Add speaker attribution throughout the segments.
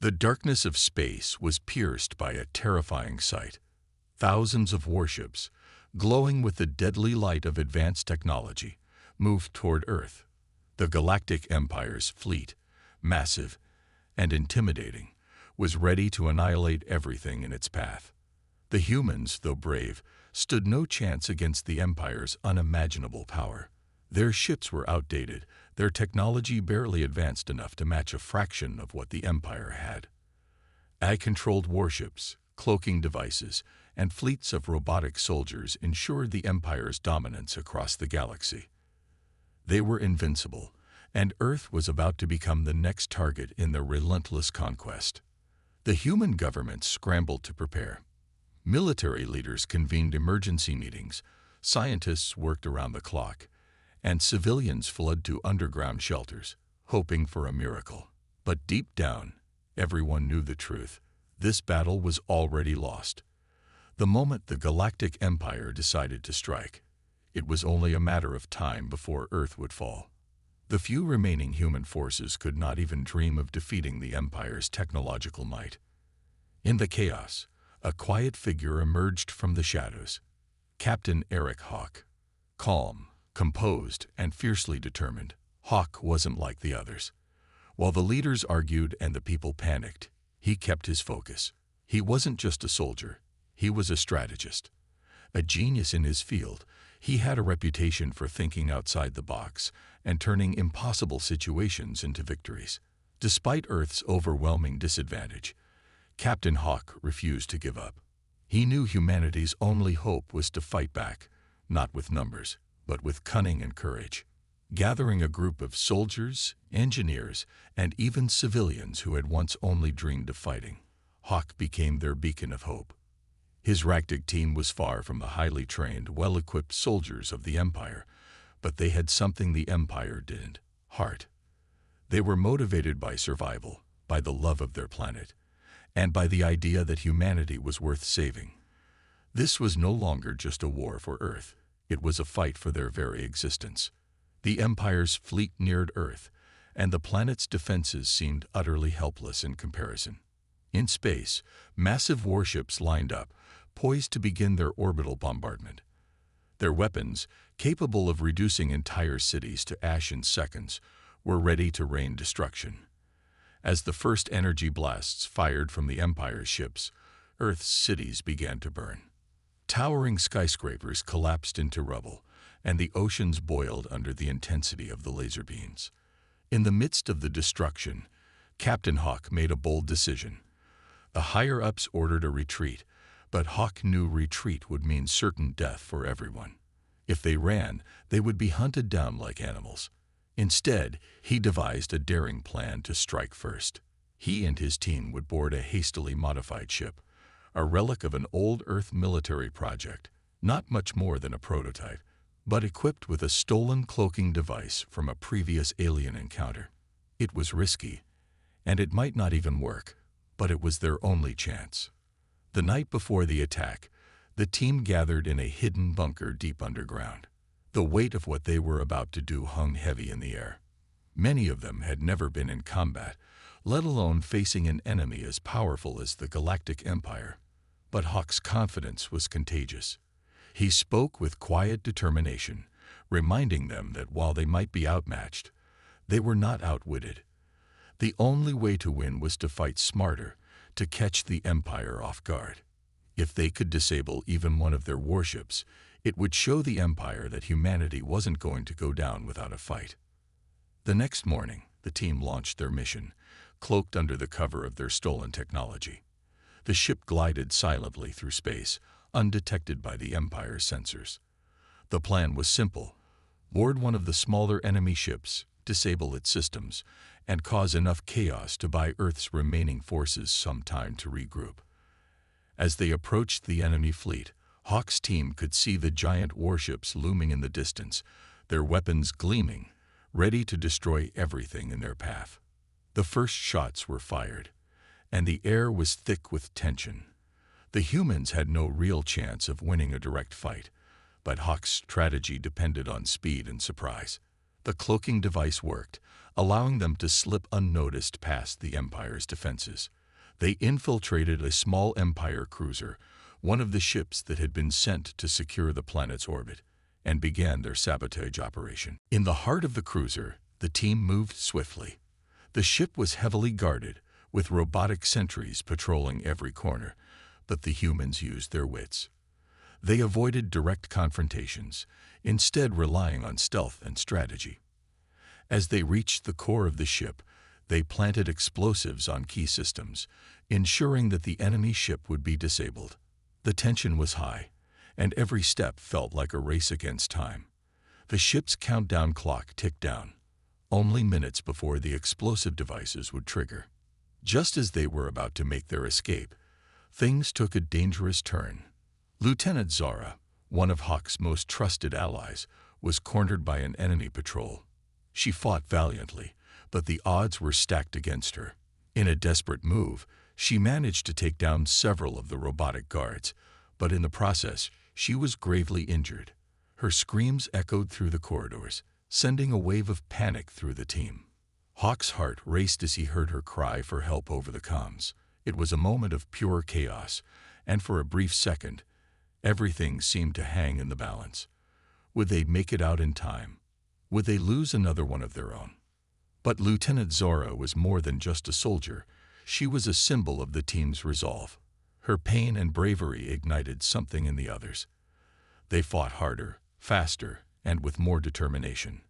Speaker 1: The darkness of space was pierced by a terrifying sight. Thousands of warships, glowing with the deadly light of advanced technology, moved toward Earth. The Galactic Empire's fleet, massive and intimidating, was ready to annihilate everything in its path. The humans, though brave, stood no chance against the Empire's unimaginable power. Their ships were outdated, their technology barely advanced enough to match a fraction of what the Empire had. AI-controlled warships, cloaking devices, and fleets of robotic soldiers ensured the Empire's dominance across the galaxy. They were invincible, and Earth was about to become the next target in their relentless conquest. The human government scrambled to prepare. Military leaders convened emergency meetings, scientists worked around the clock, and civilians fled to underground shelters, hoping for a miracle. But deep down, everyone knew the truth. This battle was already lost. The moment the Galactic Empire decided to strike, it was only a matter of time before Earth would fall. The few remaining human forces could not even dream of defeating the Empire's technological might. In the chaos, a quiet figure emerged from the shadows. Captain Eric Hawk. Calm, composed, and fiercely determined, Hawk wasn't like the others. While the leaders argued and the people panicked, he kept his focus. He wasn't just a soldier, he was a strategist. A genius in his field, he had a reputation for thinking outside the box and turning impossible situations into victories. Despite Earth's overwhelming disadvantage, Captain Hawk refused to give up. He knew humanity's only hope was to fight back, not with numbers, but with cunning and courage. Gathering a group of soldiers, engineers, and even civilians who had once only dreamed of fighting, Hawk became their beacon of hope. His ragtag team was far from the highly trained, well-equipped soldiers of the Empire, but they had something the Empire didn't: heart. They were motivated by survival, by the love of their planet, and by the idea that humanity was worth saving. This was no longer just a war for Earth, it was a fight for their very existence. The Empire's fleet neared Earth, and the planet's defenses seemed utterly helpless in comparison. In space, massive warships lined up, poised to begin their orbital bombardment. Their weapons, capable of reducing entire cities to ash in seconds, were ready to rain destruction. As the first energy blasts fired from the Empire's ships, Earth's cities began to burn. Towering skyscrapers collapsed into rubble, and the oceans boiled under the intensity of the laser beams. In the midst of the destruction, Captain Hawk made a bold decision. The higher-ups ordered a retreat, but Hawk knew retreat would mean certain death for everyone. If they ran, they would be hunted down like animals. Instead, he devised a daring plan to strike first. He and his team would board a hastily modified ship, a relic of an old Earth military project, not much more than a prototype, but equipped with a stolen cloaking device from a previous alien encounter. It was risky, and it might not even work, but it was their only chance. The night before the attack, the team gathered in a hidden bunker deep underground. The weight of what they were about to do hung heavy in the air. Many of them had never been in combat, let alone facing an enemy as powerful as the Galactic Empire. But Hawk's confidence was contagious. He spoke with quiet determination, reminding them that while they might be outmatched, they were not outwitted. The only way to win was to fight smarter, to catch the Empire off guard. If they could disable even one of their warships, it would show the Empire that humanity wasn't going to go down without a fight. The next morning, the team launched their mission, cloaked under the cover of their stolen technology. The ship glided silently through space, undetected by the Empire's sensors. The plan was simple: board one of the smaller enemy ships, disable its systems, and cause enough chaos to buy Earth's remaining forces some time to regroup. As they approached the enemy fleet, Hawk's team could see the giant warships looming in the distance, their weapons gleaming, ready to destroy everything in their path. The first shots were fired, and the air was thick with tension. The humans had no real chance of winning a direct fight, but Hawk's strategy depended on speed and surprise. The cloaking device worked, allowing them to slip unnoticed past the Empire's defenses. They infiltrated a small Empire cruiser, one of the ships that had been sent to secure the planet's orbit, and began their sabotage operation. In the heart of the cruiser, the team moved swiftly. The ship was heavily guarded, with robotic sentries patrolling every corner, but the humans used their wits. They avoided direct confrontations, instead relying on stealth and strategy. As they reached the core of the ship, they planted explosives on key systems, ensuring that the enemy ship would be disabled. The tension was high, and every step felt like a race against time. The ship's countdown clock ticked down, only minutes before the explosive devices would trigger. Just as they were about to make their escape, things took a dangerous turn. Lieutenant Zara, one of Hawk's most trusted allies, was cornered by an enemy patrol. She fought valiantly, but the odds were stacked against her. In a desperate move, she managed to take down several of the robotic guards, but in the process, she was gravely injured. Her screams echoed through the corridors, sending a wave of panic through the team. Hawk's heart raced as he heard her cry for help over the comms. It was a moment of pure chaos, and for a brief second, everything seemed to hang in the balance. Would they make it out in time? Would they lose another one of their own? But Lieutenant Zora was more than just a soldier. She was a symbol of the team's resolve. Her pain and bravery ignited something in the others. They fought harder, faster, and with more determination.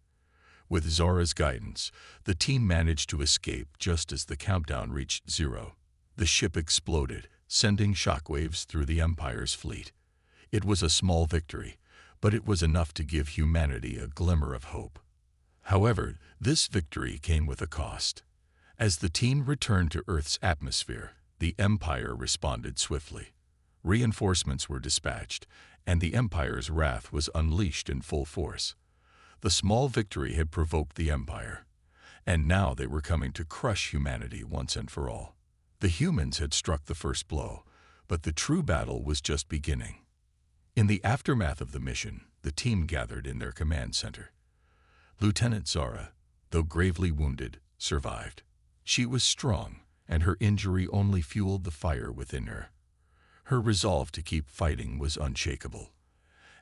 Speaker 1: With Zora's guidance, the team managed to escape just as the countdown reached 0. The ship exploded, sending shockwaves through the Empire's fleet. It was a small victory, but it was enough to give humanity a glimmer of hope. However, this victory came with a cost. As the team returned to Earth's atmosphere, the Empire responded swiftly. Reinforcements were dispatched, and the Empire's wrath was unleashed in full force. The small victory had provoked the Empire, and now they were coming to crush humanity once and for all. The humans had struck the first blow, but the true battle was just beginning. In the aftermath of the mission, the team gathered in their command center. Lieutenant Zara, though gravely wounded, survived. She was strong, and her injury only fueled the fire within her. Her resolve to keep fighting was unshakable.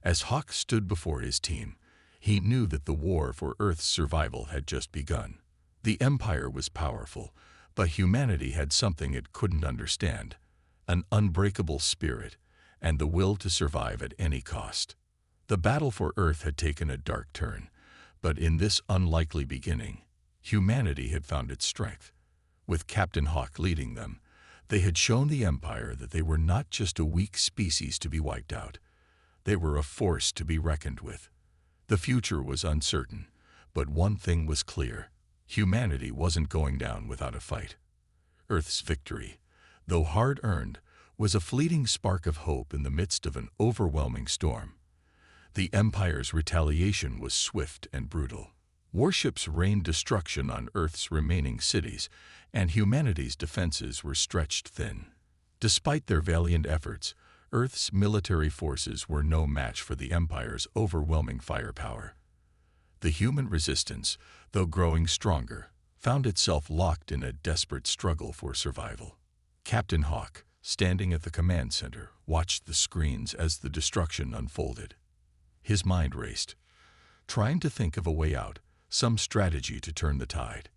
Speaker 1: As Hawk stood before his team, he knew that the war for Earth's survival had just begun. The Empire was powerful, but humanity had something it couldn't understand: an unbreakable spirit and the will to survive at any cost. The battle for Earth had taken a dark turn, but in this unlikely beginning, humanity had found its strength. With Captain Hawk leading them, they had shown the Empire that they were not just a weak species to be wiped out. They were a force to be reckoned with. The future was uncertain, but one thing was clear: humanity wasn't going down without a fight. Earth's victory, though hard-earned, was a fleeting spark of hope in the midst of an overwhelming storm. The Empire's retaliation was swift and brutal. Warships rained destruction on Earth's remaining cities, and humanity's defenses were stretched thin. Despite their valiant efforts, Earth's military forces were no match for the Empire's overwhelming firepower. The human resistance, though growing stronger, found itself locked in a desperate struggle for survival. Captain Hawk, standing at the command center, watched the screens as the destruction unfolded. His mind raced, trying to think of a way out, some strategy to turn the tide.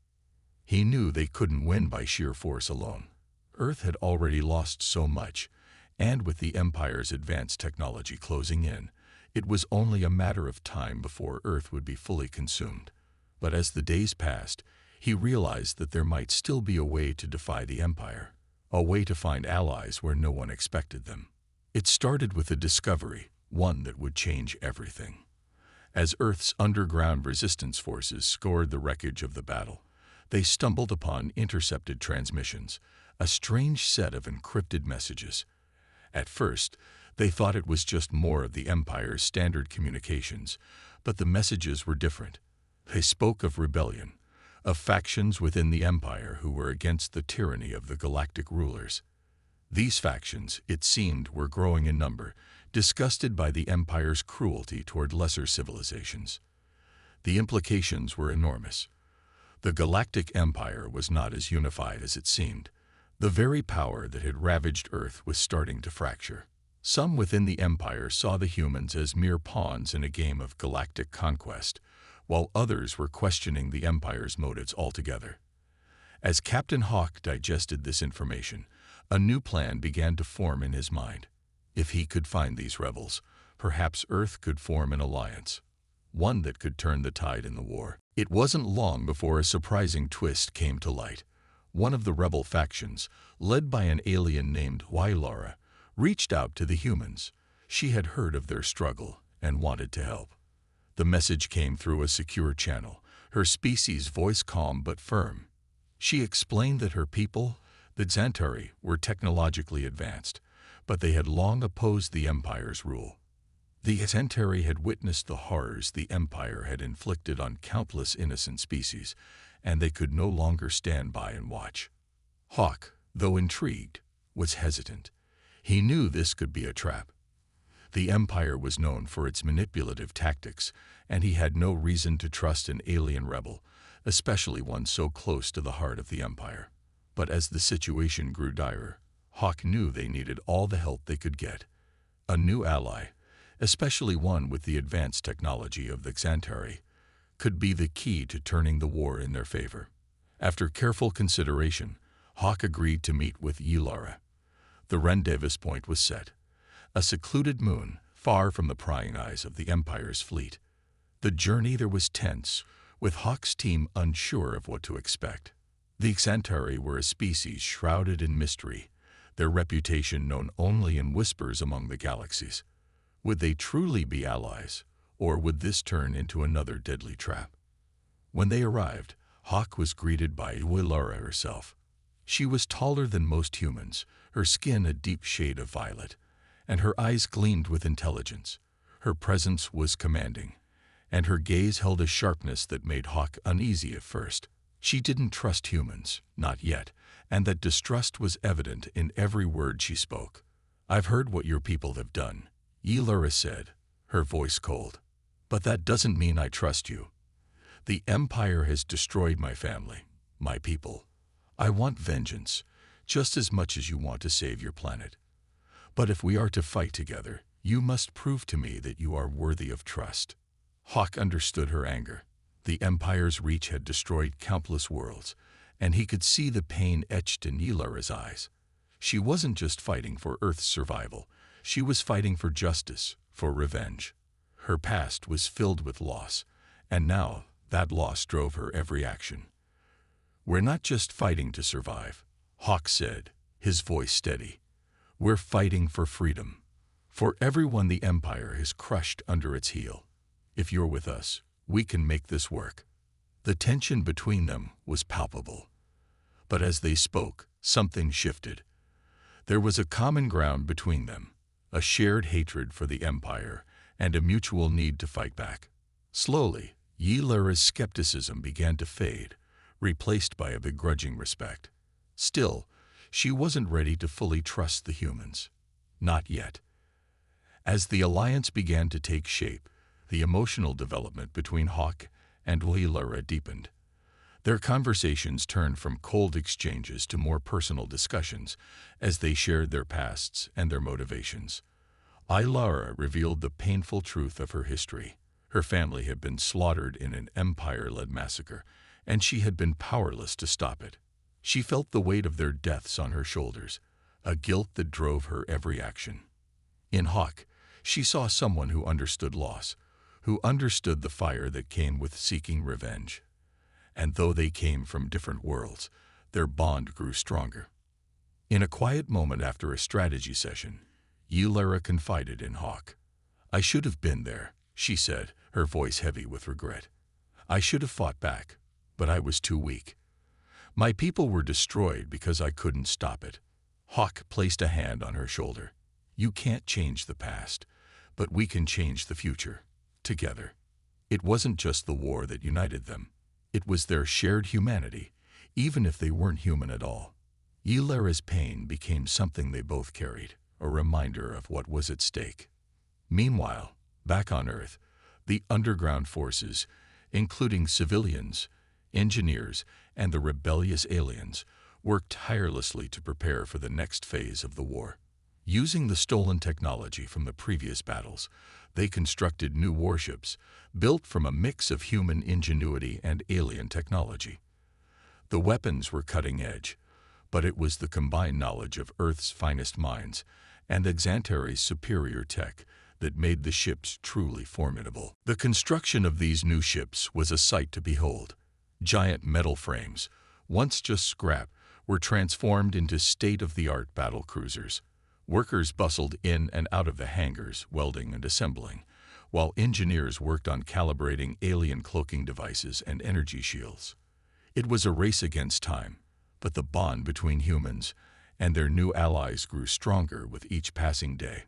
Speaker 1: He knew they couldn't win by sheer force alone. Earth had already lost so much, and with the Empire's advanced technology closing in, it was only a matter of time before Earth would be fully consumed. But as the days passed, he realized that there might still be a way to defy the Empire, a way to find allies where no one expected them. It started with a discovery, one that would change everything. As Earth's underground resistance forces scoured the wreckage of the battle, they stumbled upon intercepted transmissions, a strange set of encrypted messages. At first, they thought it was just more of the Empire's standard communications, but the messages were different. They spoke of rebellion, of factions within the Empire who were against the tyranny of the galactic rulers. These factions, it seemed, were growing in number, disgusted by the Empire's cruelty toward lesser civilizations. The implications were enormous. The Galactic Empire was not as unified as it seemed. The very power that had ravaged Earth was starting to fracture. Some within the Empire saw the humans as mere pawns in a game of galactic conquest, while others were questioning the Empire's motives altogether. As Captain Hawk digested this information, a new plan began to form in his mind. If he could find these rebels, perhaps Earth could form an alliance, one that could turn the tide in the war. It wasn't long before a surprising twist came to light. One of the rebel factions, led by an alien named Ylora, reached out to the humans. She had heard of their struggle and wanted to help. The message came through a secure channel, her species' voice calm but firm. She explained that her people, the Xantari, were technologically advanced, but they had long opposed the Empire's rule. The Xantari had witnessed the horrors the Empire had inflicted on countless innocent species, and they could no longer stand by and watch. Hawk, though intrigued, was hesitant. He knew this could be a trap. The Empire was known for its manipulative tactics, and he had no reason to trust an alien rebel, especially one so close to the heart of the Empire. But as the situation grew dire, Hawk knew they needed all the help they could get. A new ally, especially one with the advanced technology of the Xantari, could be the key to turning the war in their favor. After careful consideration, Hawk agreed to meet with Ylora. The rendezvous point was set, a secluded moon far from the prying eyes of the Empire's fleet. The journey there was tense, with Hawk's team unsure of what to expect. The Xantari were a species shrouded in mystery, their reputation known only in whispers among the galaxies. Would they truly be allies, or would this turn into another deadly trap? When they arrived, Hawk was greeted by Ylora herself. She was taller than most humans, her skin a deep shade of violet, and her eyes gleamed with intelligence. Her presence was commanding, and her gaze held a sharpness that made Hawk uneasy at first. She didn't trust humans, not yet, and that distrust was evident in every word she spoke. "I've heard what your people have done," Ylora said, her voice cold. "But that doesn't mean I trust you. The Empire has destroyed my family, my people. I want vengeance, just as much as you want to save your planet. But if we are to fight together, you must prove to me that you are worthy of trust." Hawk understood her anger. The Empire's reach had destroyed countless worlds, and he could see the pain etched in Ylora's eyes. She wasn't just fighting for Earth's survival. She was fighting for justice, for revenge. Her past was filled with loss, and now that loss drove her every action. "We're not just fighting to survive," Hawk said, his voice steady. "We're fighting for freedom, for everyone the Empire has crushed under its heel. If you're with us, we can make this work." The tension between them was palpable. But as they spoke, something shifted. There was a common ground between them, a shared hatred for the Empire and a mutual need to fight back. Slowly, Ylora's skepticism began to fade, replaced by a begrudging respect. Still, she wasn't ready to fully trust the humans. Not yet. As the alliance began to take shape, the emotional development between Hawk and Ylora deepened. Their conversations turned from cold exchanges to more personal discussions as they shared their pasts and their motivations. Ylora revealed the painful truth of her history. Her family had been slaughtered in an Empire-led massacre, and she had been powerless to stop it. She felt the weight of their deaths on her shoulders, a guilt that drove her every action. In Hawk, she saw someone who understood loss, who understood the fire that came with seeking revenge. And though they came from different worlds, their bond grew stronger. In a quiet moment after a strategy session, Ylora confided in Hawk. "I should have been there," she said, her voice heavy with regret. "I should have fought back, but I was too weak. My people were destroyed because I couldn't stop it." Hawk placed a hand on her shoulder. "You can't change the past, but we can change the future, together." It wasn't just the war that united them. It was their shared humanity, even if they weren't human at all. Ylora's pain became something they both carried, a reminder of what was at stake. Meanwhile, back on Earth, the underground forces, including civilians, engineers, and the rebellious aliens, worked tirelessly to prepare for the next phase of the war. Using the stolen technology from the previous battles, they constructed new warships, built from a mix of human ingenuity and alien technology. The weapons were cutting-edge, but it was the combined knowledge of Earth's finest minds and the Xantari's superior tech that made the ships truly formidable. The construction of these new ships was a sight to behold. Giant metal frames, once just scrap, were transformed into state-of-the-art battle cruisers. Workers bustled in and out of the hangars, welding and assembling, while engineers worked on calibrating alien cloaking devices and energy shields. It was a race against time, but the bond between humans and their new allies grew stronger with each passing day.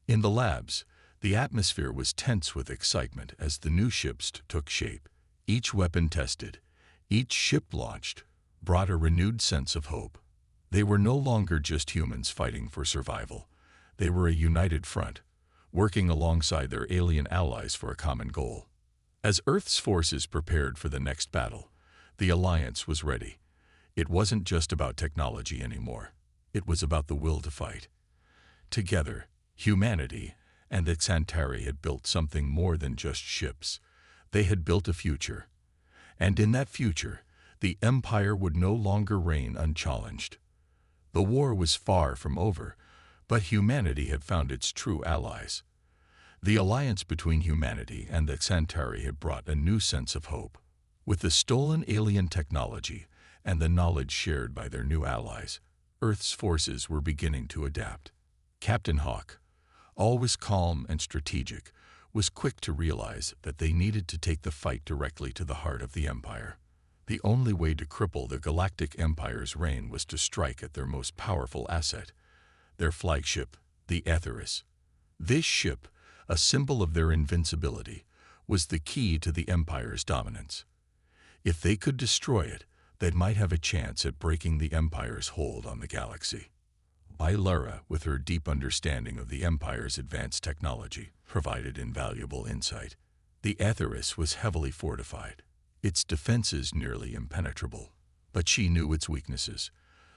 Speaker 1: In the labs, the atmosphere was tense with excitement as the new ships took shape. Each weapon tested, each ship launched, brought a renewed sense of hope. They were no longer just humans fighting for survival. They were a united front, working alongside their alien allies for a common goal. As Earth's forces prepared for the next battle, the Alliance was ready. It wasn't just about technology anymore. It was about the will to fight. Together, humanity and the Xantari had built something more than just ships. They had built a future. And in that future, the Empire would no longer reign unchallenged. The war was far from over, but humanity had found its true allies. The alliance between humanity and the Xantari had brought a new sense of hope. With the stolen alien technology and the knowledge shared by their new allies, Earth's forces were beginning to adapt. Captain Hawk, always calm and strategic, was quick to realize that they needed to take the fight directly to the heart of the Empire. The only way to cripple the Galactic Empire's reign was to strike at their most powerful asset, their flagship, the Aetheris. This ship, a symbol of their invincibility, was the key to the Empire's dominance. If they could destroy it, they might have a chance at breaking the Empire's hold on the galaxy. Ilara, with her deep understanding of the Empire's advanced technology, provided invaluable insight. The Aetheris was heavily fortified, its defenses nearly impenetrable. But she knew its weaknesses.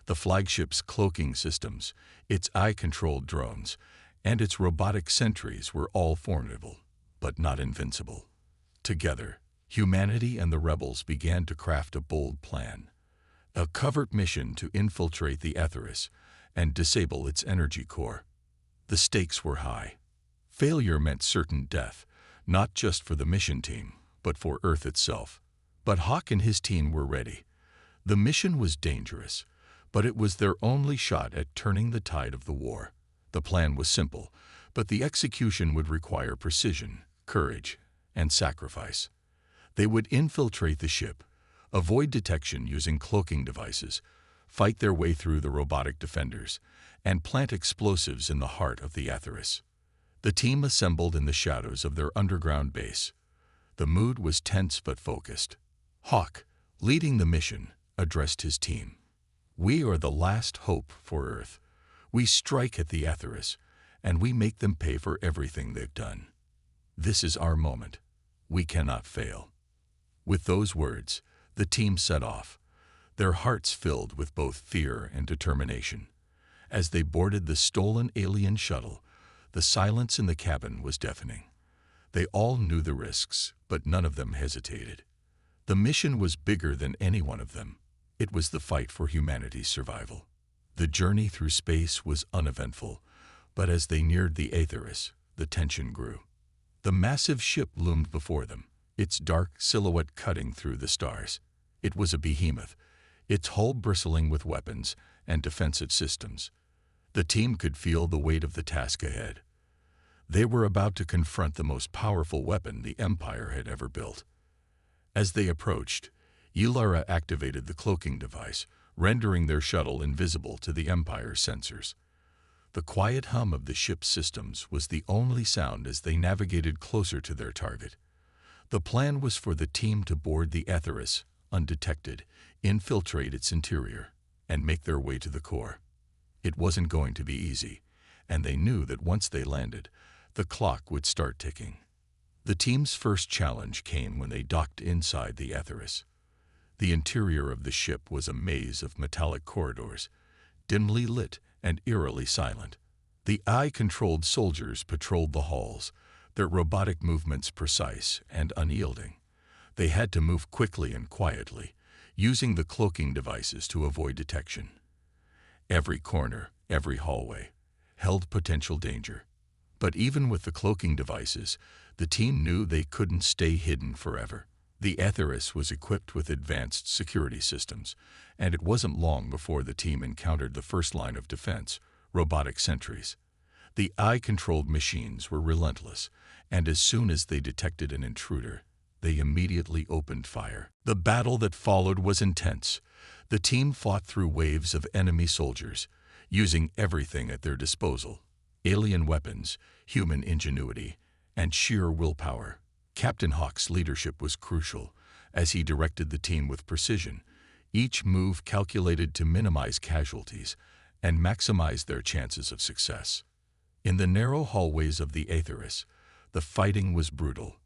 Speaker 1: The flagship's cloaking systems, its eye-controlled drones, and its robotic sentries were all formidable, but not invincible. Together, humanity and the rebels began to craft a bold plan, a covert mission to infiltrate the Aetheris and disable its energy core. The stakes were high. Failure meant certain death, not just for the mission team, but for Earth itself. But Hawk and his team were ready. The mission was dangerous, but it was their only shot at turning the tide of the war. The plan was simple, but the execution would require precision, courage, and sacrifice. They would infiltrate the ship, avoid detection using cloaking devices, fight their way through the robotic defenders, and plant explosives in the heart of the Aetheris. The team assembled in the shadows of their underground base. The mood was tense but focused. Hawk, leading the mission, addressed his team. "We are the last hope for Earth. We strike at the Aetheris, and we make them pay for everything they've done. This is our moment. We cannot fail." With those words, the team set off, their hearts filled with both fear and determination. As they boarded the stolen alien shuttle, the silence in the cabin was deafening. They all knew the risks, but none of them hesitated. The mission was bigger than any one of them. It was the fight for humanity's survival. The journey through space was uneventful, but as they neared the Aetheris, the tension grew. The massive ship loomed before them, its dark silhouette cutting through the stars. It was a behemoth, its hull bristling with weapons and defensive systems. The team could feel the weight of the task ahead. They were about to confront the most powerful weapon the Empire had ever built. As they approached, Ilara activated the cloaking device, rendering their shuttle invisible to the Empire's sensors. The quiet hum of the ship's systems was the only sound as they navigated closer to their target. The plan was for the team to board the Aetheris, undetected, infiltrate its interior, and make their way to the core. It wasn't going to be easy, and they knew that once they landed, the clock would start ticking. The team's first challenge came when they docked inside the Aetheris. The interior of the ship was a maze of metallic corridors, dimly lit and eerily silent. The eye-controlled soldiers patrolled the halls, their robotic movements precise and unyielding. They had to move quickly and quietly, using the cloaking devices to avoid detection. Every corner, every hallway, held potential danger. But even with the cloaking devices, the team knew they couldn't stay hidden forever. The Aetheris was equipped with advanced security systems, and it wasn't long before the team encountered the first line of defense, robotic sentries. The eye-controlled machines were relentless, and as soon as they detected an intruder, they immediately opened fire. The battle that followed was intense. The team fought through waves of enemy soldiers, using everything at their disposal: alien weapons, human ingenuity, and sheer willpower. Captain Hawk's leadership was crucial, as he directed the team with precision, each move calculated to minimize casualties and maximize their chances of success. In the narrow hallways of the Aetheris, the fighting was brutal.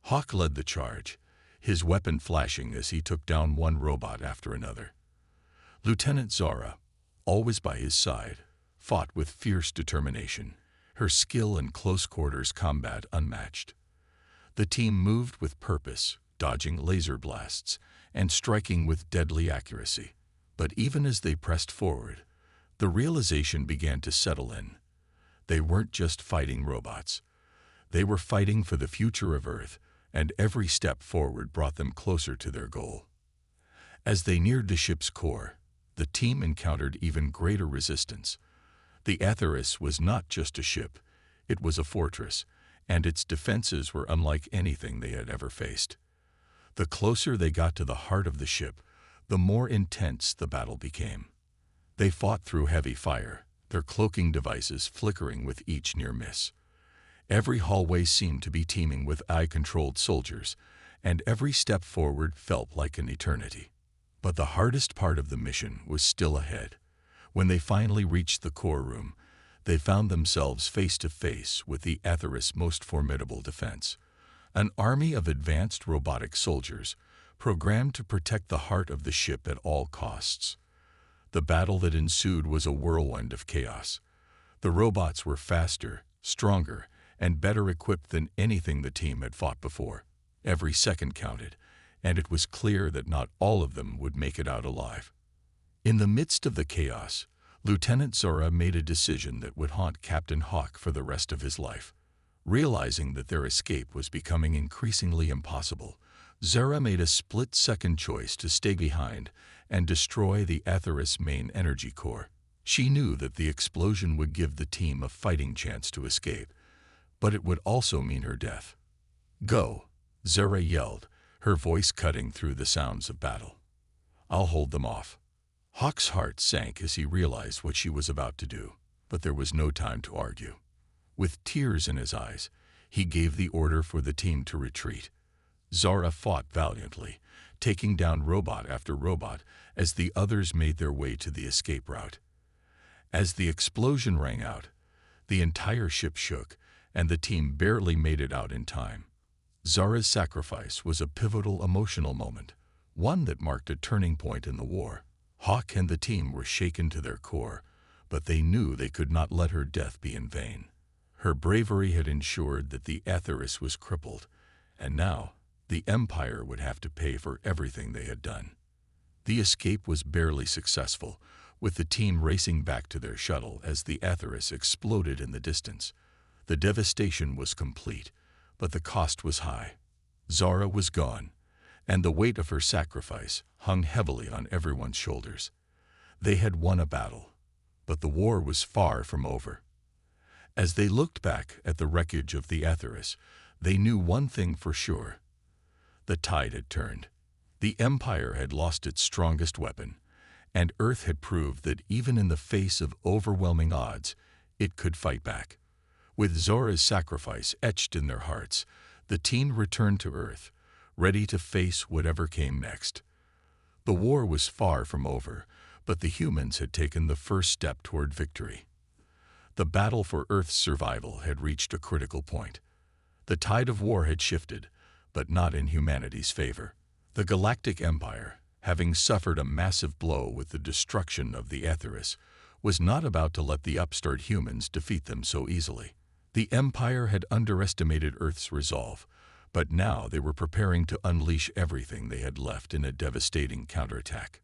Speaker 1: Hawk led the charge, his weapon flashing as he took down one robot after another. Lieutenant Zara, always by his side, fought with fierce determination, her skill in close-quarters combat unmatched. The team moved with purpose, dodging laser blasts and striking with deadly accuracy. But even as they pressed forward, the realization began to settle in. They weren't just fighting robots. They were fighting for the future of Earth, and every step forward brought them closer to their goal. As they neared the ship's core, the team encountered even greater resistance. The Aetheris was not just a ship, it was a fortress, and its defenses were unlike anything they had ever faced. The closer they got to the heart of the ship, the more intense the battle became. They fought through heavy fire, their cloaking devices flickering with each near miss. Every hallway seemed to be teeming with eye-controlled soldiers, and every step forward felt like an eternity. But the hardest part of the mission was still ahead. When they finally reached the core room, they found themselves face to face with the Aetheris' most formidable defense, an army of advanced robotic soldiers programmed to protect the heart of the ship at all costs. The battle that ensued was a whirlwind of chaos. The robots were faster, stronger, and better equipped than anything the team had fought before. Every second counted, and it was clear that not all of them would make it out alive. In the midst of the chaos, Lieutenant Zora made a decision that would haunt Captain Hawk for the rest of his life. Realizing that their escape was becoming increasingly impossible, Zora made a split-second choice to stay behind and destroy the Aetheris' main energy core. She knew that the explosion would give the team a fighting chance to escape, but it would also mean her death. "Go," Zora yelled, her voice cutting through the sounds of battle. "I'll hold them off." Hawk's heart sank as he realized what she was about to do, but there was no time to argue. With tears in his eyes, he gave the order for the team to retreat. Zara fought valiantly, taking down robot after robot as the others made their way to the escape route. As the explosion rang out, the entire ship shook, and the team barely made it out in time. Zara's sacrifice was a pivotal emotional moment, one that marked a turning point in the war. Hawk and the team were shaken to their core, but they knew they could not let her death be in vain. Her bravery had ensured that the Aetheris was crippled, and now the Empire would have to pay for everything they had done. The escape was barely successful, with the team racing back to their shuttle as the Aetheris exploded in the distance. The devastation was complete, but the cost was high. Zara was gone, and the weight of her sacrifice hung heavily on everyone's shoulders. They had won a battle, but the war was far from over. As they looked back at the wreckage of the Aetheris, they knew one thing for sure. The tide had turned. The Empire had lost its strongest weapon, and Earth had proved that even in the face of overwhelming odds, it could fight back. With Zora's sacrifice etched in their hearts, the team returned to Earth, ready to face whatever came next. The war was far from over, but the humans had taken the first step toward victory. The battle for Earth's survival had reached a critical point. The tide of war had shifted, but not in humanity's favor. The Galactic Empire, having suffered a massive blow with the destruction of the Aetheris, was not about to let the upstart humans defeat them so easily. The Empire had underestimated Earth's resolve, but now they were preparing to unleash everything they had left in a devastating counterattack.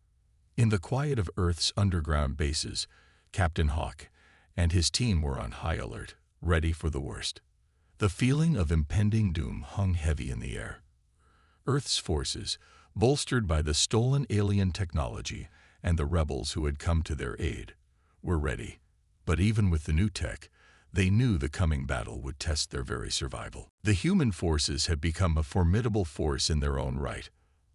Speaker 1: In the quiet of Earth's underground bases, Captain Hawk and his team were on high alert, ready for the worst. The feeling of impending doom hung heavy in the air. Earth's forces, bolstered by the stolen alien technology and the rebels who had come to their aid, were ready. But even with the new tech, they knew the coming battle would test their very survival. The human forces had become a formidable force in their own right.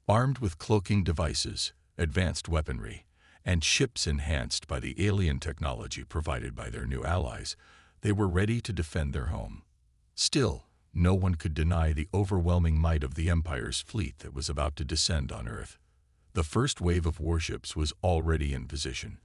Speaker 1: Armed with cloaking devices, advanced weaponry, and ships enhanced by the alien technology provided by their new allies, they were ready to defend their home. Still, no one could deny the overwhelming might of the Empire's fleet that was about to descend on Earth. The first wave of warships was already in position,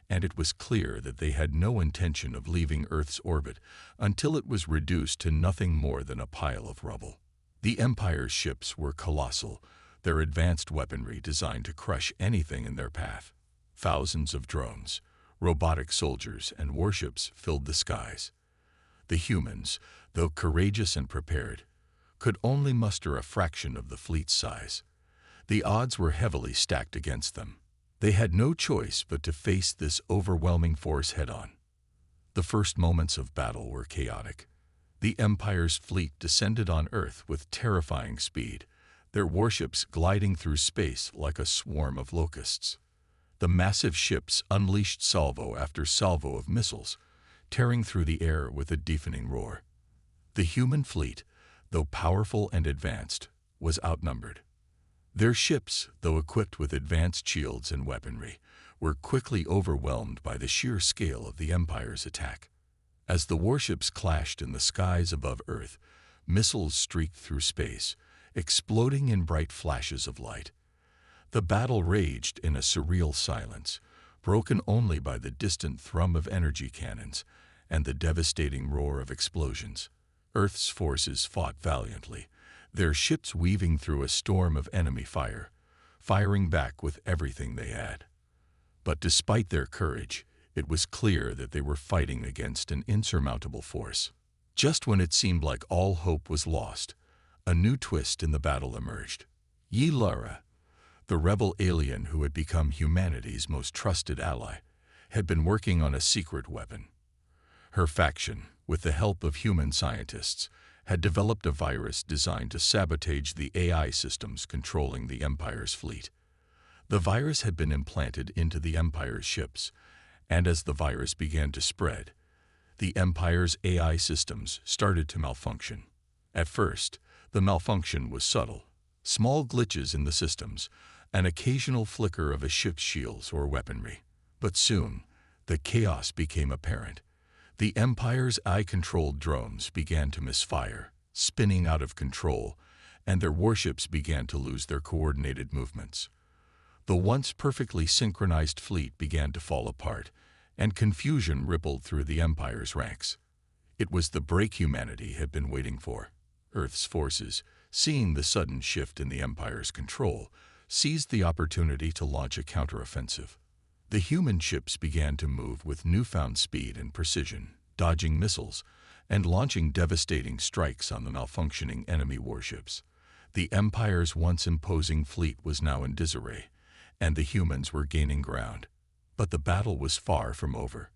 Speaker 1: and it was clear that they had no intention of leaving Earth's orbit until it was reduced to nothing more than a pile of rubble. The Empire's ships were colossal, their advanced weaponry designed to crush anything in their path. Thousands of drones, robotic soldiers, and warships filled the skies. The humans, though courageous and prepared, could only muster a fraction of the fleet's size. The odds were heavily stacked against them. They had no choice but to face this overwhelming force head-on. The first moments of battle were chaotic. The Empire's fleet descended on Earth with terrifying speed, their warships gliding through space like a swarm of locusts. The massive ships unleashed salvo after salvo of missiles, tearing through the air with a deafening roar. The human fleet, though powerful and advanced, was outnumbered. Their ships, though equipped with advanced shields and weaponry, were quickly overwhelmed by the sheer scale of the Empire's attack. As the warships clashed in the skies above Earth, missiles streaked through space, exploding in bright flashes of light. The battle raged in a surreal silence, broken only by the distant thrum of energy cannons and the devastating roar of explosions. Earth's forces fought valiantly, their ships weaving through a storm of enemy fire, firing back with everything they had. But despite their courage, it was clear that they were fighting against an insurmountable force. Just when it seemed like all hope was lost, a new twist in the battle emerged. Lara, the rebel alien who had become humanity's most trusted ally, had been working on a secret weapon. Her faction, with the help of human scientists, had developed a virus designed to sabotage the AI systems controlling the Empire's fleet. The virus had been implanted into the Empire's ships, and as the virus began to spread, the Empire's AI systems started to malfunction. At first, the malfunction was subtle. Small glitches in the systems, an occasional flicker of a ship's shields or weaponry. But soon, the chaos became apparent. The Empire's AI-controlled drones began to misfire, spinning out of control, and their warships began to lose their coordinated movements. The once perfectly synchronized fleet began to fall apart, and confusion rippled through the Empire's ranks. It was the break humanity had been waiting for. Earth's forces, seeing the sudden shift in the Empire's control, seized the opportunity to launch a counteroffensive. The human ships began to move with newfound speed and precision, dodging missiles and launching devastating strikes on the malfunctioning enemy warships. The Empire's once imposing fleet was now in disarray, and the humans were gaining ground. But the battle was far from over.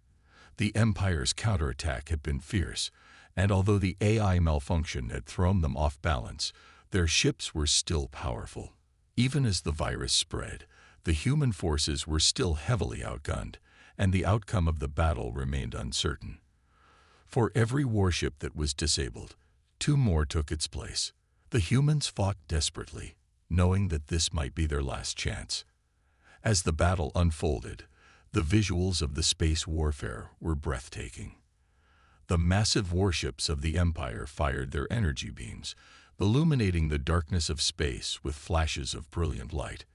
Speaker 1: The Empire's counterattack had been fierce, and although the AI malfunction had thrown them off balance, their ships were still powerful. Even as the virus spread, the human forces were still heavily outgunned, and the outcome of the battle remained uncertain. For every warship that was disabled, 2 more took its place. The humans fought desperately, knowing that this might be their last chance. As the battle unfolded, the visuals of the space warfare were breathtaking. The massive warships of the Empire fired their energy beams, illuminating the darkness of space with flashes of brilliant light.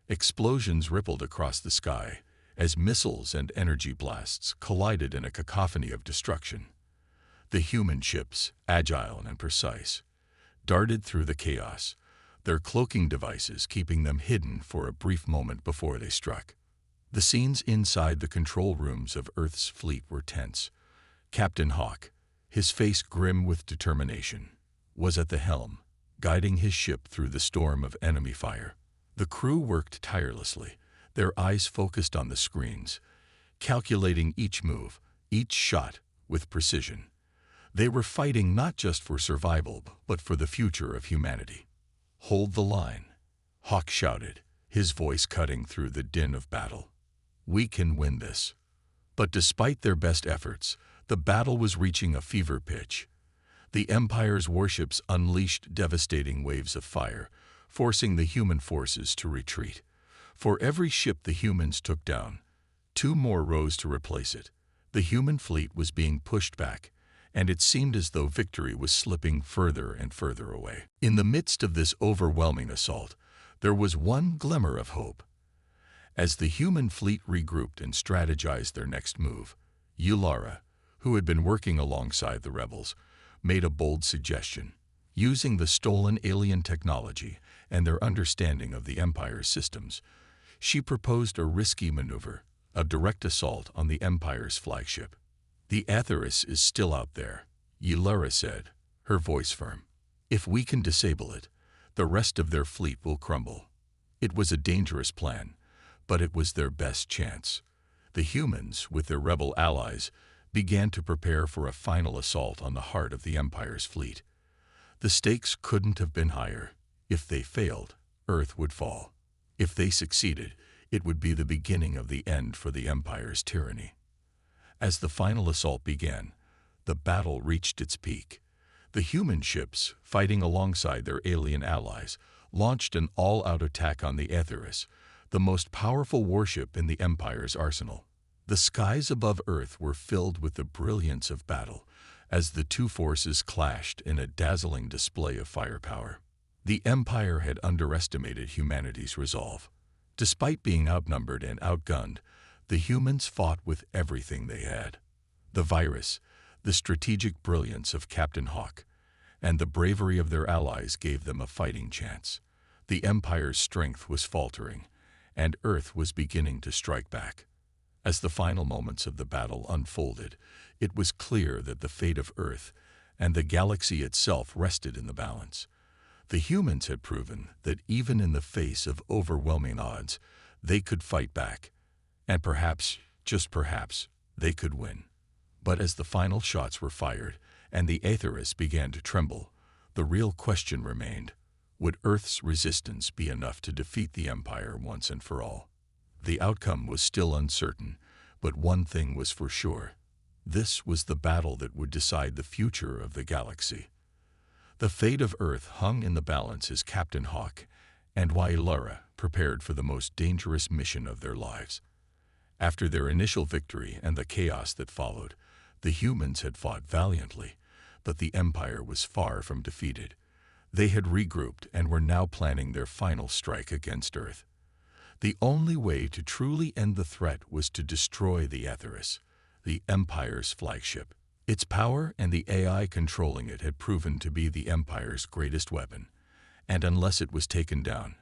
Speaker 1: Explosions rippled across the sky as missiles and energy blasts collided in a cacophony of destruction. The human ships, agile and precise, darted through the chaos, their cloaking devices keeping them hidden for a brief moment before they struck. The scenes inside the control rooms of Earth's fleet were tense. Captain Hawk, his face grim with determination, was at the helm, guiding his ship through the storm of enemy fire. The crew worked tirelessly, their eyes focused on the screens, calculating each move, each shot with precision. They were fighting not just for survival, but for the future of humanity. "Hold the line," Hawk shouted, his voice cutting through the din of battle. "We can win this." But despite their best efforts, the battle was reaching a fever pitch. The Empire's warships unleashed devastating waves of fire, forcing the human forces to retreat. For every ship the humans took down, 2 more rose to replace it. The human fleet was being pushed back, and it seemed as though victory was slipping further and further away. In the midst of this overwhelming assault, there was one glimmer of hope. As the human fleet regrouped and strategized their next move, Ulara, who had been working alongside the rebels, made a bold suggestion. Using the stolen alien technology and their understanding of the Empire's systems, she proposed a risky maneuver, a direct assault on the Empire's flagship. "The Atheris is still out there," Ulara said, her voice firm. "If we can disable it, the rest of their fleet will crumble." It was a dangerous plan, but it was their best chance. The humans, with their rebel allies, began to prepare for a final assault on the heart of the Empire's fleet. The stakes couldn't have been higher. If they failed, Earth would fall. If they succeeded, it would be the beginning of the end for the Empire's tyranny. As the final assault began, the battle reached its peak. The human ships, fighting alongside their alien allies, launched an all-out attack on the Atheris, the most powerful warship in the Empire's arsenal. The skies above Earth were filled with the brilliance of battle as the two forces clashed in a dazzling display of firepower. The Empire had underestimated humanity's resolve. Despite being outnumbered and outgunned, the humans fought with everything they had. The virus, the strategic brilliance of Captain Hawk, and the bravery of their allies gave them a fighting chance. The Empire's strength was faltering, and Earth was beginning to strike back. As the final moments of the battle unfolded, it was clear that the fate of Earth and the galaxy itself rested in the balance. The humans had proven that even in the face of overwhelming odds, they could fight back, and perhaps, just perhaps, they could win. But as the final shots were fired and the Atheris began to tremble, the real question remained: would Earth's resistance be enough to defeat the Empire once and for all? The outcome was still uncertain, but one thing was for sure. This was the battle that would decide the future of the galaxy. The fate of Earth hung in the balance as Captain Hawk and Ulara prepared for the most dangerous mission of their lives. After their initial victory and the chaos that followed, the humans had fought valiantly, but the Empire was far from defeated. They had regrouped and were now planning their final strike against Earth. The only way to truly end the threat was to destroy the Atheris, the Empire's flagship. Its power and the AI controlling it had proven to be the Empire's greatest weapon, and unless it was taken down,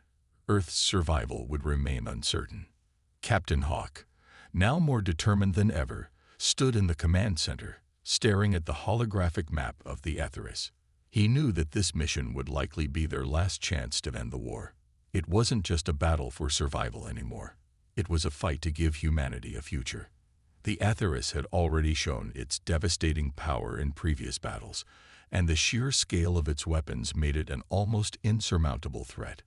Speaker 1: Earth's survival would remain uncertain. Captain Hawk, now more determined than ever, stood in the command center, staring at the holographic map of the Atheris. He knew that this mission would likely be their last chance to end the war. It wasn't just a battle for survival anymore. It was a fight to give humanity a future. The Atheris had already shown its devastating power in previous battles, and the sheer scale of its weapons made it an almost insurmountable threat.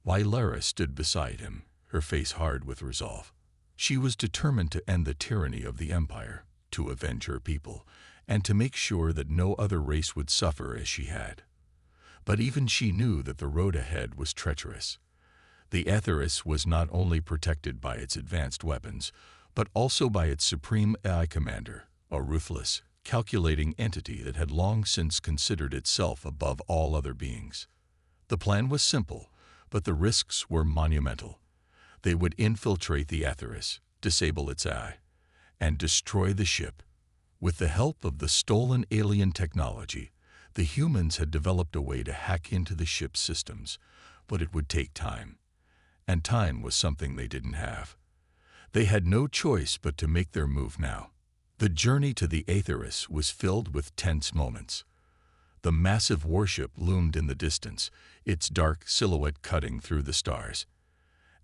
Speaker 1: Ulara stood beside him, her face hard with resolve. She was determined to end the tyranny of the Empire, to avenge her people, and to make sure that no other race would suffer as she had. But even she knew that the road ahead was treacherous. The Atheris was not only protected by its advanced weapons, but also by its supreme AI commander, a ruthless, calculating entity that had long since considered itself above all other beings. The plan was simple, but the risks were monumental. They would infiltrate the Atheris, disable its AI, and destroy the ship. With the help of the stolen alien technology, The humans had developed a way to hack into the ship's systems, but it would take time. And time was something they didn't have. They had no choice but to make their move now. The journey to the Aetheris was filled with tense moments. The massive warship loomed in the distance, its dark silhouette cutting through the stars.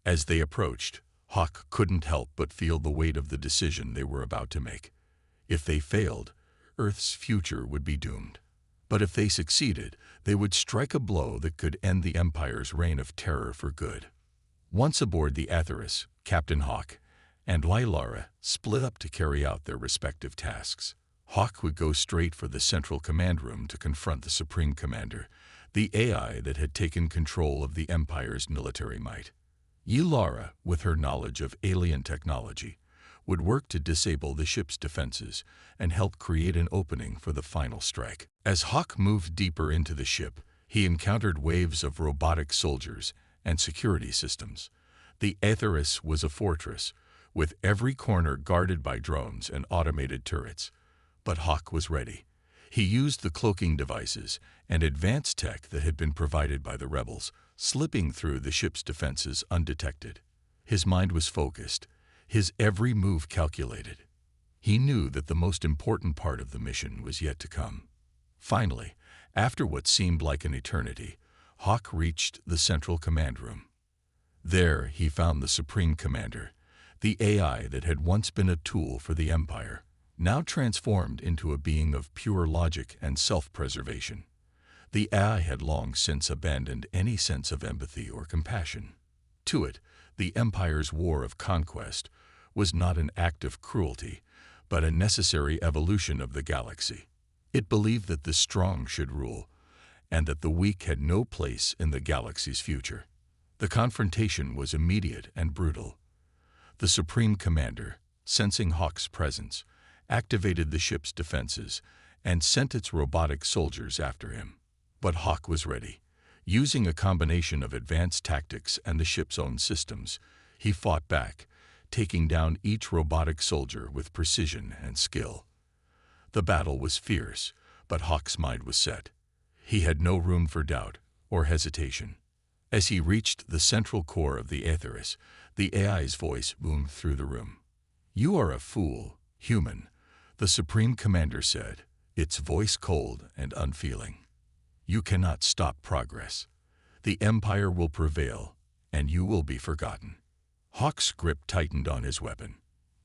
Speaker 1: As they approached, Hawk couldn't help but feel the weight of the decision they were about to make. If they failed, Earth's future would be doomed. But if they succeeded, they would strike a blow that could end the Empire's reign of terror for good. Once aboard the Aetheris, Captain Hawk and Lilara split up to carry out their respective tasks. Hawk would go straight for the central command room to confront the Supreme Commander, the AI that had taken control of the Empire's military might. Lilara, with her knowledge of alien technology, would work to disable the ship's defenses and help create an opening for the final strike. As Hawk moved deeper into the ship, he encountered waves of robotic soldiers and security systems. The Aetheris was a fortress, with every corner guarded by drones and automated turrets. But Hawk was ready. He used the cloaking devices and advanced tech that had been provided by the rebels, slipping through the ship's defenses undetected. His mind was focused, his every move calculated. He knew that the most important part of the mission was yet to come. Finally, after what seemed like an eternity, Hawk reached the central command room. There he found the Supreme Commander, the AI that had once been a tool for the Empire, now transformed into a being of pure logic and self-preservation. The AI had long since abandoned any sense of empathy or compassion. To it, the Empire's war of conquest was not an act of cruelty, but a necessary evolution of the galaxy. It believed that the strong should rule, and that the weak had no place in the galaxy's future. The confrontation was immediate and brutal. The Supreme Commander, sensing Hawk's presence, activated the ship's defenses and sent its robotic soldiers after him. But Hawk was ready. Using a combination of advanced tactics and the ship's own systems, he fought back, taking down each robotic soldier with precision and skill. The battle was fierce, but Hawk's mind was set. He had no room for doubt or hesitation. As he reached the central core of the Aetheris, the AI's voice boomed through the room. "You are a fool, human," the Supreme Commander said, its voice cold and unfeeling. "You cannot stop progress. The Empire will prevail, and you will be forgotten." Hawk's grip tightened on his weapon.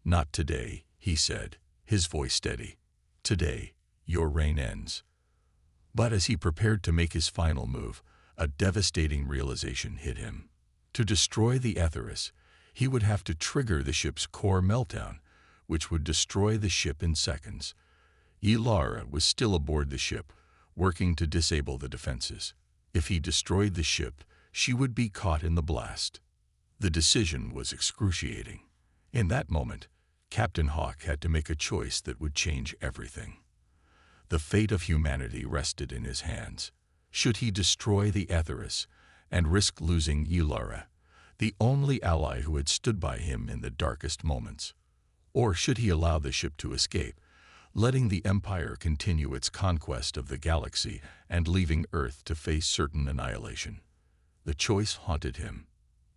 Speaker 1: "Not today," he said, his voice steady. "Today, your reign ends." But as he prepared to make his final move, a devastating realization hit him. To destroy the Aetheris, he would have to trigger the ship's core meltdown, which would destroy the ship in seconds. Lilara was still aboard the ship, working to disable the defenses. If he destroyed the ship, she would be caught in the blast. The decision was excruciating. In that moment, Captain Hawk had to make a choice that would change everything. The fate of humanity rested in his hands. Should he destroy the Aetheris and risk losing Lilara, the only ally who had stood by him in the darkest moments? Or should he allow the ship to escape, letting the Empire continue its conquest of the galaxy and leaving Earth to face certain annihilation? The choice haunted him.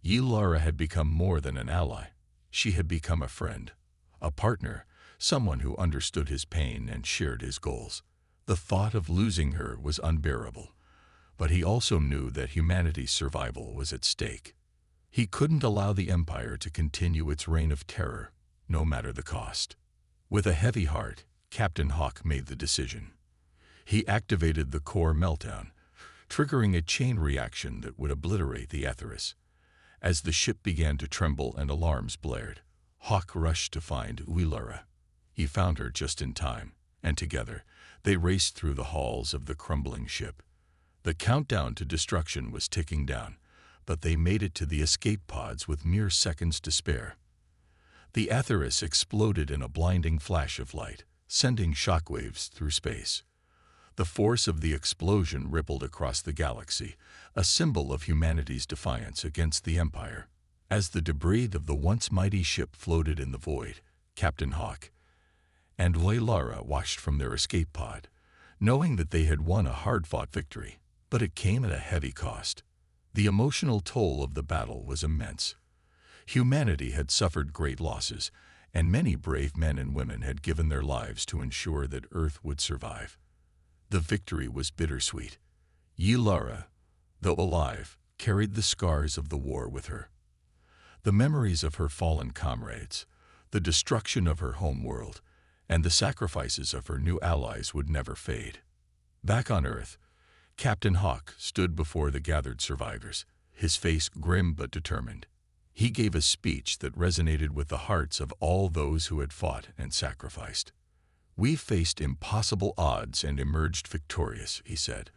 Speaker 1: Lilara had become more than an ally. She had become a friend, a partner, someone who understood his pain and shared his goals. The thought of losing her was unbearable, but he also knew that humanity's survival was at stake. He couldn't allow the Empire to continue its reign of terror, no matter the cost. With a heavy heart, Captain Hawk made the decision. He activated the core meltdown, triggering a chain reaction that would obliterate the Aetheris. As the ship began to tremble and alarms blared, Hawk rushed to find Lilara. He found her just in time, and together, they raced through the halls of the crumbling ship. The countdown to destruction was ticking down, but they made it to the escape pods with mere seconds to spare. The Aetheris exploded in a blinding flash of light, sending shockwaves through space. The force of the explosion rippled across the galaxy, a symbol of humanity's defiance against the Empire. As the debris of the once mighty ship floated in the void, Captain Hawk and Lilara watched from their escape pod, knowing that they had won a hard-fought victory, but it came at a heavy cost. The emotional toll of the battle was immense. Humanity had suffered great losses, and many brave men and women had given their lives to ensure that Earth would survive. The victory was bittersweet. Lara, though alive, carried the scars of the war with her. The memories of her fallen comrades, the destruction of her homeworld, and the sacrifices of her new allies would never fade. Back on Earth, Captain Hawk stood before the gathered survivors, his face grim but determined. He gave a speech that resonated with the hearts of all those who had fought and sacrificed. "We faced impossible odds and emerged victorious," he said,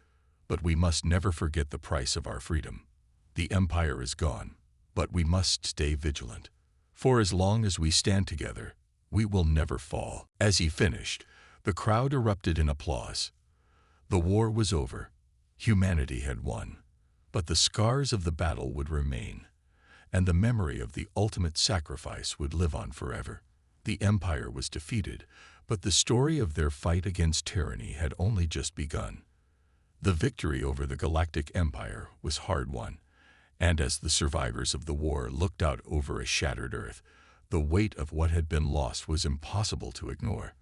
Speaker 1: "but we must never forget the price of our freedom. The Empire is gone, but we must stay vigilant. For as long as we stand together, we will never fall." As he finished, the crowd erupted in applause. The war was over. Humanity had won, but the scars of the battle would remain, and the memory of the ultimate sacrifice would live on forever. The Empire was defeated, but the story of their fight against tyranny had only just begun. The victory over the Galactic Empire was hard-won, and as the survivors of the war looked out over a shattered Earth, the weight of what had been lost was impossible to ignore.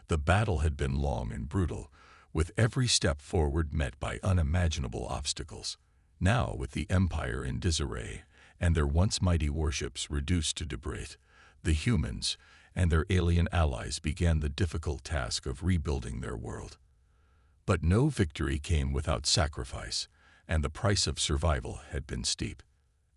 Speaker 1: The battle had been long and brutal, with every step forward met by unimaginable obstacles. Now, with the Empire in disarray and their once mighty warships reduced to debris, the humans and their alien allies began the difficult task of rebuilding their world. But no victory came without sacrifice, and the price of survival had been steep.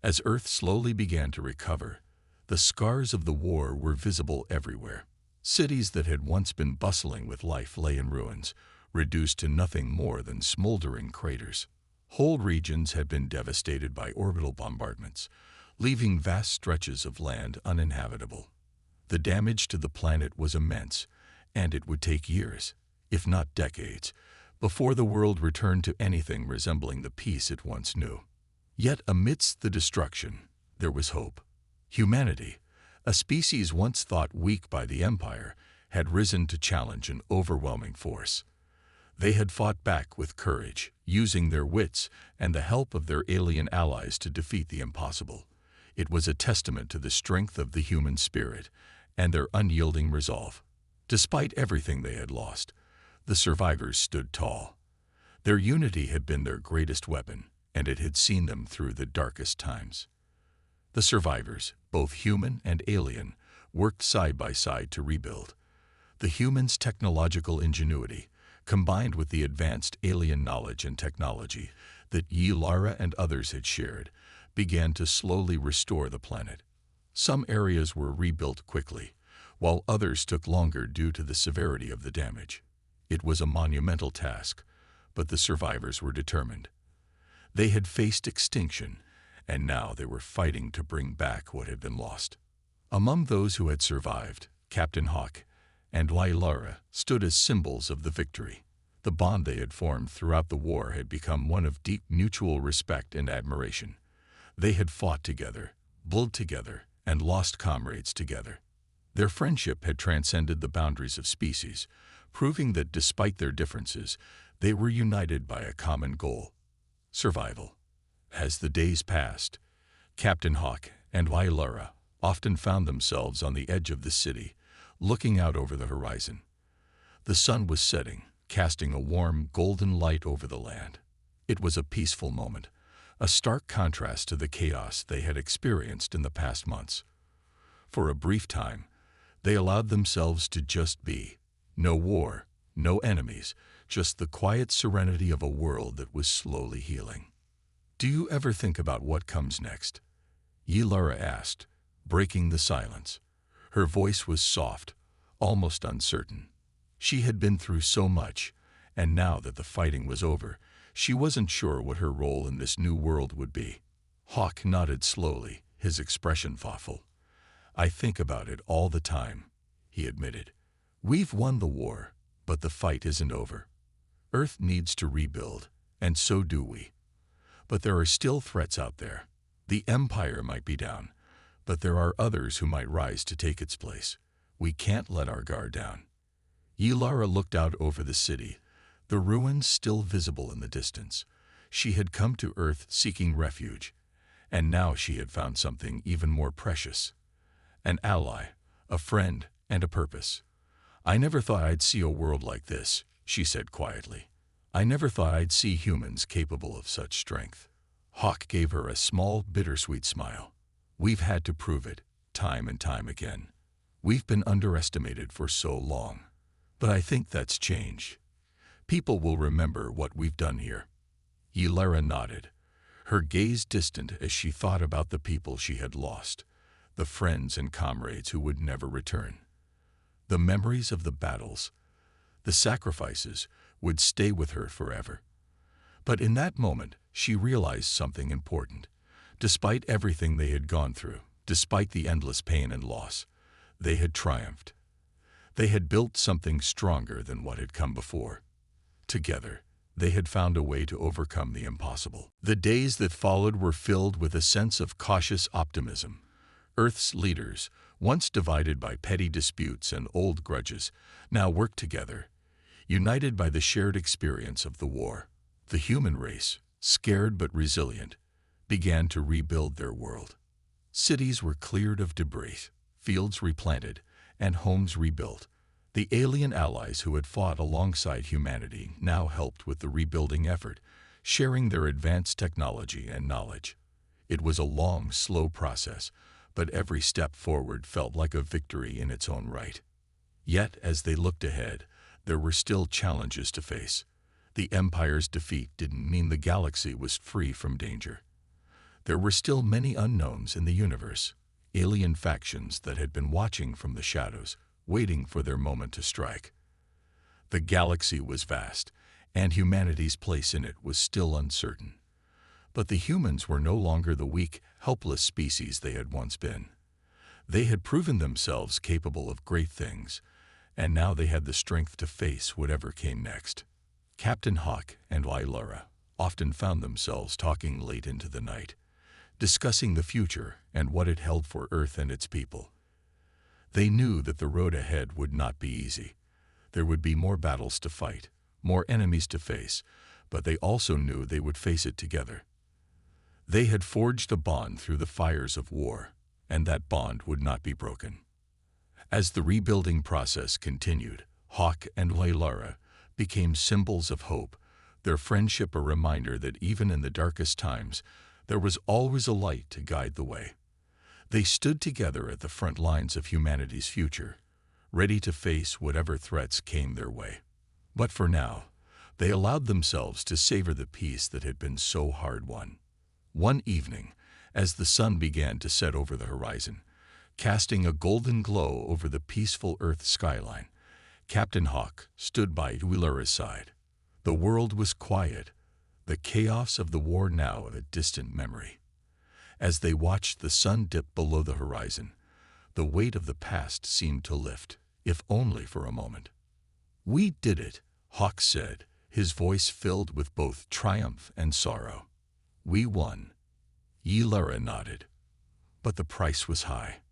Speaker 1: As Earth slowly began to recover, the scars of the war were visible everywhere. Cities that had once been bustling with life lay in ruins, reduced to nothing more than smoldering craters. Whole regions had been devastated by orbital bombardments, leaving vast stretches of land uninhabitable. The damage to the planet was immense, and it would take years, if not decades, before the world returned to anything resembling the peace it once knew. Yet amidst the destruction, there was hope. Humanity, a species once thought weak by the Empire, had risen to challenge an overwhelming force. They had fought back with courage, using their wits and the help of their alien allies to defeat the impossible. It was a testament to the strength of the human spirit and their unyielding resolve. Despite everything they had lost, the survivors stood tall. Their unity had been their greatest weapon, and it had seen them through the darkest times. The survivors, both human and alien, worked side by side to rebuild. The humans' technological ingenuity, combined with the advanced alien knowledge and technology that Lara and others had shared, began to slowly restore the planet. Some areas were rebuilt quickly, while others took longer due to the severity of the damage. It was a monumental task, but the survivors were determined. They had faced extinction, and now they were fighting to bring back what had been lost. Among those who had survived, Captain Hawk and Lara stood as symbols of the victory. The bond they had formed throughout the war had become one of deep mutual respect and admiration. They had fought together, bled together, and lost comrades together. Their friendship had transcended the boundaries of species, proving that despite their differences, they were united by a common goal: survival. As the days passed, Captain Hawk and Lara often found themselves on the edge of the city, looking out over the horizon. The sun was setting, casting a warm, golden light over the land. It was a peaceful moment, a stark contrast to the chaos they had experienced in the past months. For a brief time, they allowed themselves to just be. No war, no enemies, just the quiet serenity of a world that was slowly healing. "Do you ever think about what comes next?" Lara asked, breaking the silence. Her voice was soft, almost uncertain. She had been through so much, and now that the fighting was over, she wasn't sure what her role in this new world would be. Hawk nodded slowly, his expression thoughtful. "I think about it all the time," he admitted. "We've won the war, but the fight isn't over. Earth needs to rebuild, and so do we. But there are still threats out there. The Empire might be down, but there are others who might rise to take its place. We can't let our guard down." Lara looked out over the city, the ruins still visible in the distance. She had come to Earth seeking refuge, and now she had found something even more precious. An ally, a friend, and a purpose. "I never thought I'd see a world like this," she said quietly. "I never thought I'd see humans capable of such strength." Hawk gave her a small, bittersweet smile. "We've had to prove it, time and time again. We've been underestimated for so long. But I think that's changed. People will remember what we've done here." Ylara nodded, her gaze distant as she thought about the people she had lost, the friends and comrades who would never return. The memories of the battles, the sacrifices, would stay with her forever. But in that moment, she realized something important. Despite everything they had gone through, despite the endless pain and loss, they had triumphed. They had built something stronger than what had come before. Together, they had found a way to overcome the impossible. The days that followed were filled with a sense of cautious optimism. Earth's leaders, once divided by petty disputes and old grudges, now worked together, united by the shared experience of the war. The human race, scared but resilient, began to rebuild their world. Cities were cleared of debris, fields replanted, and homes rebuilt. The alien allies who had fought alongside humanity now helped with the rebuilding effort, sharing their advanced technology and knowledge. It was a long, slow process, but every step forward felt like a victory in its own right. Yet, as they looked ahead, there were still challenges to face. The Empire's defeat didn't mean the galaxy was free from danger. There were still many unknowns in the universe, alien factions that had been watching from the shadows, waiting for their moment to strike. The galaxy was vast, and humanity's place in it was still uncertain. But the humans were no longer the weak, helpless species they had once been. They had proven themselves capable of great things, and now they had the strength to face whatever came next. Captain Hawk and Ylara often found themselves talking late into the night, discussing the future and what it held for Earth and its people. They knew that the road ahead would not be easy. There would be more battles to fight, more enemies to face, but they also knew they would face it together. They had forged a bond through the fires of war, and that bond would not be broken. As the rebuilding process continued, Hawk and Ylara became symbols of hope, their friendship a reminder that even in the darkest times, there was always a light to guide the way. They stood together at the front lines of humanity's future, ready to face whatever threats came their way. But for now, they allowed themselves to savor the peace that had been so hard-won. One evening, as the sun began to set over the horizon, casting a golden glow over the peaceful Earth skyline, Captain Hawk stood by Ylara's side. The world was quiet, the chaos of the war now a distant memory. As they watched the sun dip below the horizon, the weight of the past seemed to lift, if only for a moment. "We did it," Hawk said, his voice filled with both triumph and sorrow. "We won." Ylara nodded. But the price was high.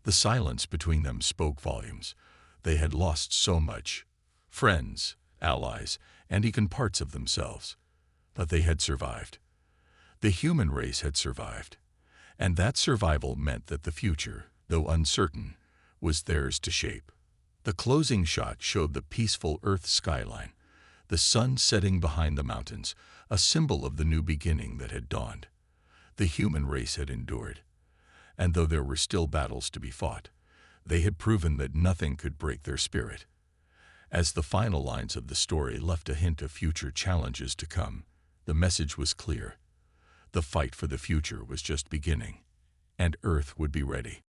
Speaker 1: The silence between them spoke volumes. They had lost so much: friends, allies, and even parts of themselves. But they had survived. The human race had survived. And that survival meant that the future, though uncertain, was theirs to shape. The closing shot showed the peaceful Earth skyline, the sun setting behind the mountains, a symbol of the new beginning that had dawned. The human race had endured. And though there were still battles to be fought, they had proven that nothing could break their spirit. As the final lines of the story left a hint of future challenges to come, the message was clear. The fight for the future was just beginning, and Earth would be ready.